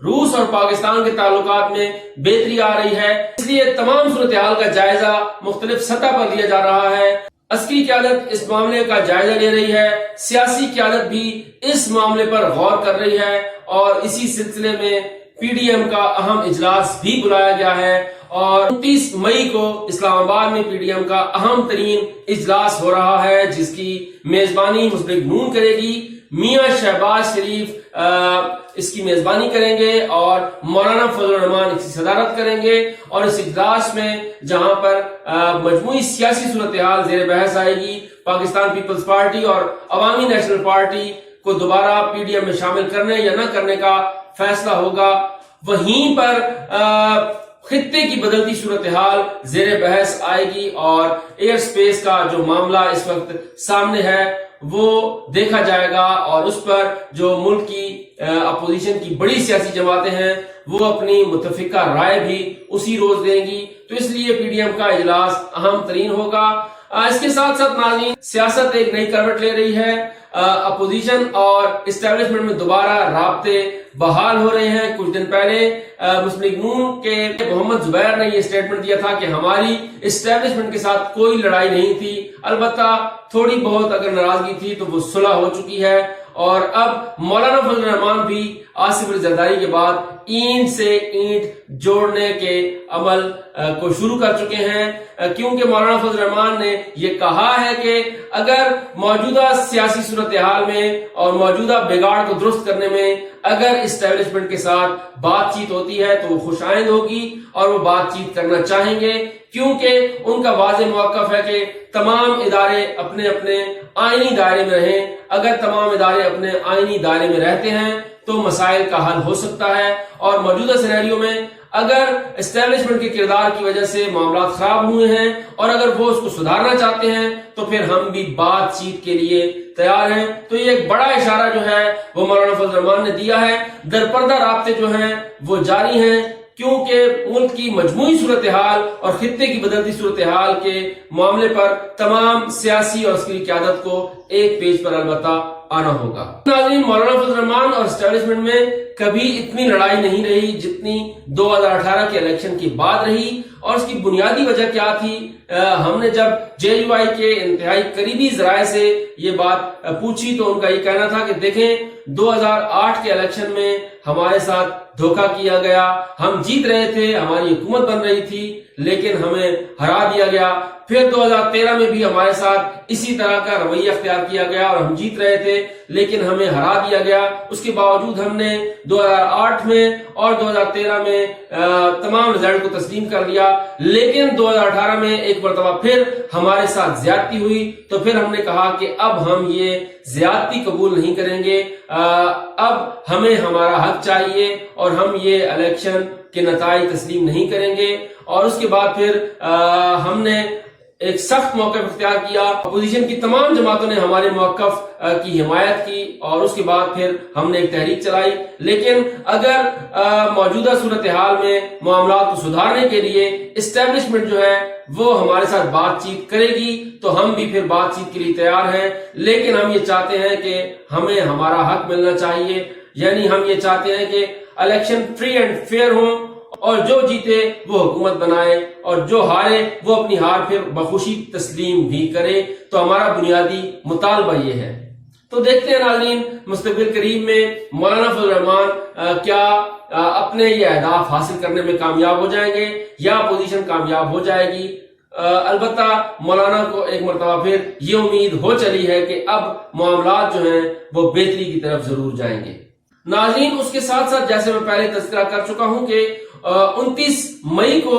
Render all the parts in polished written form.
روس اور پاکستان کے تعلقات میں بہتری آ رہی ہے، اس لیے تمام صورتحال کا جائزہ مختلف سطح پر لیا جا رہا ہے۔ عسکری قیادت اس معاملے کا جائزہ لے رہی ہے، سیاسی قیادت بھی اس معاملے پر غور کر رہی ہے، اور اسی سلسلے میں پی ڈی ایم کا اہم اجلاس بھی بلایا گیا ہے، اور 29 مئی کو اسلام آباد میں پی ڈی ایم کا اہم ترین اجلاس ہو رہا ہے، جس کی میزبانی مسلم لیگ نون کرے گی۔ میاں شہباز شریف اس کی میزبانی کریں گے اور مولانا فضل الرحمان اس کی صدارت کریں گے، اور اس اجلاس میں جہاں پر مجموعی سیاسی صورتحال زیر بحث آئے گی، پاکستان پیپلز پارٹی اور عوامی نیشنل پارٹی کو دوبارہ پی ڈی ایم میں شامل کرنے یا نہ کرنے کا فیصلہ ہوگا، وہیں پر خطے کی بدلتی صورتحال زیر بحث آئے گی، اور ایئر سپیس کا جو معاملہ اس وقت سامنے ہے وہ دیکھا جائے گا، اور اس پر جو ملک کی اپوزیشن کی بڑی سیاسی جماعتیں ہیں وہ اپنی متفقہ رائے بھی اسی روز دیں گی، تو اس لیے پی ڈی ایم کا اجلاس اہم ترین ہوگا۔ اس کے ساتھ ساتھ ناظرین، سیاست ایک نئی کروٹ لے رہی ہے، اپوزیشن اور اسٹیبلشمنٹ میں دوبارہ رابطے بحال ہو رہے ہیں۔ کچھ دن پہلے مسلم لیگ نون کے محمد زبیر نے یہ اسٹیٹمنٹ دیا تھا کہ ہماری اسٹیبلشمنٹ کے ساتھ کوئی لڑائی نہیں تھی، البتہ تھوڑی بہت اگر ناراضگی تھی تو وہ صلح ہو چکی ہے، اور اب مولانا فضل الرحمان بھی آصف علی زرداری کے بعد اینٹ سے اینٹ جوڑنے کے عمل کو شروع کر چکے ہیں، کیونکہ مولانا فضل الرحمان نے یہ کہا ہے کہ اگر موجودہ سیاسی صورتحال میں اور موجودہ بگاڑ کو درست کرنے میں اگر اسٹیبلشمنٹ کے ساتھ بات چیت ہوتی ہے تو وہ خوش آئند ہوگی اور وہ بات چیت کرنا چاہیں گے، کیونکہ ان کا واضح موقف ہے کہ تمام ادارے اپنے اپنے آئینی دائرے میں رہیں۔ اگر تمام ادارے اپنے آئینی دائرے میں رہتے ہیں تو مسائل کا حل ہو سکتا ہے، اور موجودہ سینیریو میں اگر اسٹیبلشمنٹ کے کردار کی وجہ سے معاملات خراب ہوئے ہیں اور اگر وہ اس کو سدھارنا چاہتے ہیں تو پھر ہم بھی بات چیت کے لیے تیار ہیں۔ تو یہ ایک بڑا اشارہ جو ہے وہ مولانا فضل الرحمان نے دیا ہے۔ درپردہ رابطے جو ہیں وہ جاری ہیں، کیونکہ ملک کی مجموعی صورتحال اور خطے کی بدلتی صورتحال کے معاملے پر تمام سیاسی اور عسکری قیادت کو ایک پیج پر البتہ آنا ہوگا۔ ناظرین، مولانا فضل الرحمان اور اسٹیبلشمنٹ میں کبھی اتنی لڑائی نہیں رہی جتنی 2018 کے الیکشن کے بعد رہی، اور اس کی بنیادی وجہ کیا تھی؟ ہم نے جب جے یو آئی کے انتہائی قریبی ذرائع سے یہ بات پوچھی تو ان کا یہ کہنا تھا کہ دیکھیں 2008 کے الیکشن میں ہمارے ساتھ دھوکہ کیا گیا، ہم جیت رہے تھے، ہماری حکومت بن رہی تھی، لیکن ہمیں ہرا دیا گیا۔ پھر 2013 میں بھی ہمارے ساتھ اسی طرح کا رویہ اختیار کیا گیا اور ہم جیت رہے تھے، لیکن ہمیں ہرا دیا گیا۔ اس کے باوجود ہم نے 2008 میں اور 2013 میں تمام رزلٹ کو تسلیم کر لیا، لیکن 2018 میں ایک مرتبہ پھر ہمارے ساتھ زیادتی ہوئی، تو پھر ہم نے کہا کہ اب ہم یہ زیادتی قبول نہیں کریں گے، اب ہمیں ہمارا حق چاہیے اور ہم یہ الیکشن کے نتائج تسلیم نہیں کریں گے۔ اور اس کے بعد پھر ہم نے ایک سخت موقف اختیار کیا، اپوزیشن کی تمام جماعتوں نے ہمارے موقف کی حمایت کی، اور اس کے بعد پھر ہم نے ایک تحریک چلائی۔ لیکن اگر موجودہ صورتحال میں معاملات کو سدھارنے کے لیے اسٹیبلشمنٹ جو ہے وہ ہمارے ساتھ بات چیت کرے گی تو ہم بھی پھر بات چیت کے لیے تیار ہیں، لیکن ہم یہ چاہتے ہیں کہ ہمیں ہمارا حق ملنا چاہیے، یعنی ہم یہ چاہتے ہیں کہ الیکشن فری اینڈ فیئر ہوں، اور جو جیتے وہ حکومت بنائے اور جو ہارے وہ اپنی ہار پھر بخوشی تسلیم بھی کرے۔ تو ہمارا بنیادی مطالبہ یہ ہے۔ تو دیکھتے ہیں ناظرین، مستقبل قریب میں مولانا فضل الرحمان کیا اپنے یہ اہداف حاصل کرنے میں کامیاب ہو جائیں گے یا اپوزیشن کامیاب ہو جائے گی۔ البتہ مولانا کو ایک مرتبہ پھر یہ امید ہو چلی ہے کہ اب معاملات جو ہیں وہ بہتری کی طرف ضرور جائیں گے۔ ناظرین، اس کے ساتھ ساتھ جیسے میں پہلے تذکرہ کر چکا ہوں کہ 29 مئی کو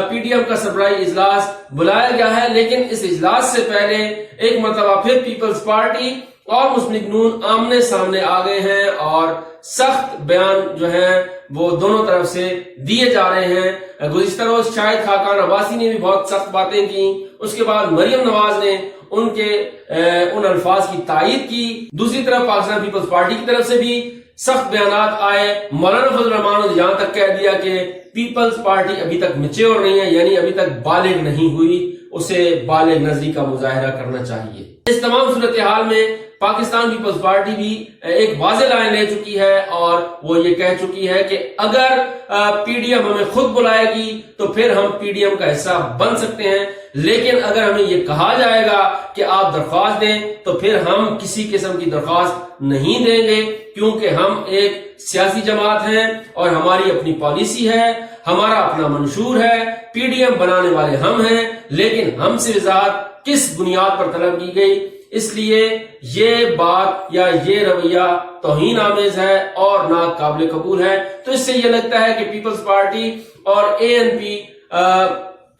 پی ڈی ایم کا سربراہی اجلاس بلایا گیا ہے، لیکن اس اجلاس سے پہلے ایک مرتبہ پھر پیپلز پارٹی اور مسلم لیگ نون آمنے سامنے آ گئے ہیں، اور سخت بیان جو ہیں وہ دونوں طرف سے دیے جا رہے ہیں۔ گزشتہ روز شاہد خاقان عباسی نے بھی بہت سخت باتیں کی، اس کے بعد مریم نواز نے ان الفاظ کی تائید کی۔ دوسری طرف پاکستان پیپلز پارٹی کی طرف سے بھی سخت بیانات آئے۔ مولانا فضل الرحمان نے یہاں تک کہہ دیا کہ پیپلز پارٹی ابھی تک میچور نہیں ہے، یعنی ابھی تک بالغ نہیں ہوئی، اسے بالغ نظری کا مظاہرہ کرنا چاہیے۔ اس تمام صورتحال میں پاکستان پیپلز پارٹی بھی ایک واضح لائن لے چکی ہے اور وہ یہ کہہ چکی ہے کہ اگر پی ڈی ایم ہمیں خود بلائے گی تو پھر ہم پی ڈی ایم کا حصہ بن سکتے ہیں، لیکن اگر ہمیں یہ کہا جائے گا کہ آپ درخواست دیں تو پھر ہم کسی قسم کی درخواست نہیں دیں گے، کیونکہ ہم ایک سیاسی جماعت ہیں اور ہماری اپنی پالیسی ہے، ہمارا اپنا منشور ہے، پی ڈی ایم بنانے والے ہم ہیں، لیکن ہم سے وضاحت کس بنیاد پر طلب کی گئی، اس لیے یہ بات یا یہ رویہ توہین آمیز ہے اور ناقابل قبول ہے۔ تو اس سے یہ لگتا ہے کہ پیپلز پارٹی اور اے این پی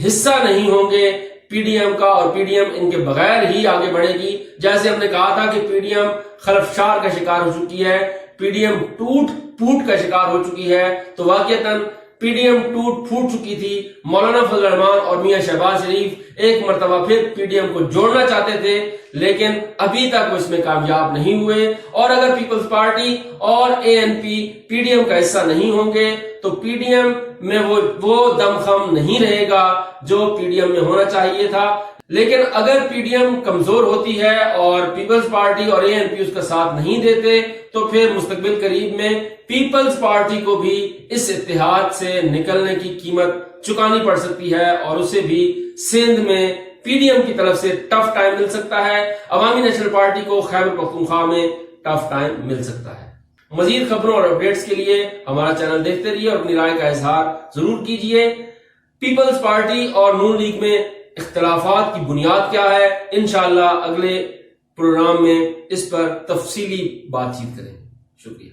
حصہ نہیں ہوں گے پی ڈی ایم کا، اور پی ڈی ایم ان کے بغیر ہی آگے بڑھے گی۔ جیسے ہم نے کہا تھا کہ پی ڈی ایم خلفشار کا شکار ہو چکی ہے، پی ڈی ایم ٹوٹ پھوٹ کا شکار ہو چکی ہے، تو واقعتاً پی ڈی ایم ٹوٹ پھوٹ چکی تھی۔ مولانا فضل الرحمان اور میاں شہباز شریف ایک مرتبہ پھر پی ڈی ایم کو جوڑنا چاہتے تھے، لیکن ابھی تک وہ اس میں کامیاب نہیں ہوئے، اور اگر پیپلز پارٹی اور A N P P D M کا حصہ نہیں ہوں گے تو پی ڈی ایم میں وہ دم خم نہیں رہے گا جو پی ڈی ایم میں ہونا چاہیے تھا۔ لیکن اگر پی ڈی ایم کمزور ہوتی ہے اور پیپلز پارٹی اور اے این پی اس کا ساتھ نہیں دیتے تو پھر مستقبل قریب میں پیپلز پارٹی کو بھی اس اتحاد سے نکلنے کی قیمت چکانی پڑ سکتی ہے، اور اسے بھی سندھ میں پی ڈی ایم کی طرف سے ٹف ٹائم مل سکتا ہے، عوامی نیشنل پارٹی کو خیبر پختونخوا میں ٹف ٹائم مل سکتا ہے۔ مزید خبروں اور اپڈیٹس کے لیے ہمارا چینل دیکھتے رہیے اور اپنی رائے کا اظہار ضرور کیجیے۔ پیپلز پارٹی اور نون لیگ میں اختلافات کی بنیاد کیا ہے، انشاءاللہ اگلے پروگرام میں اس پر تفصیلی بات چیت کریں۔ شکریہ۔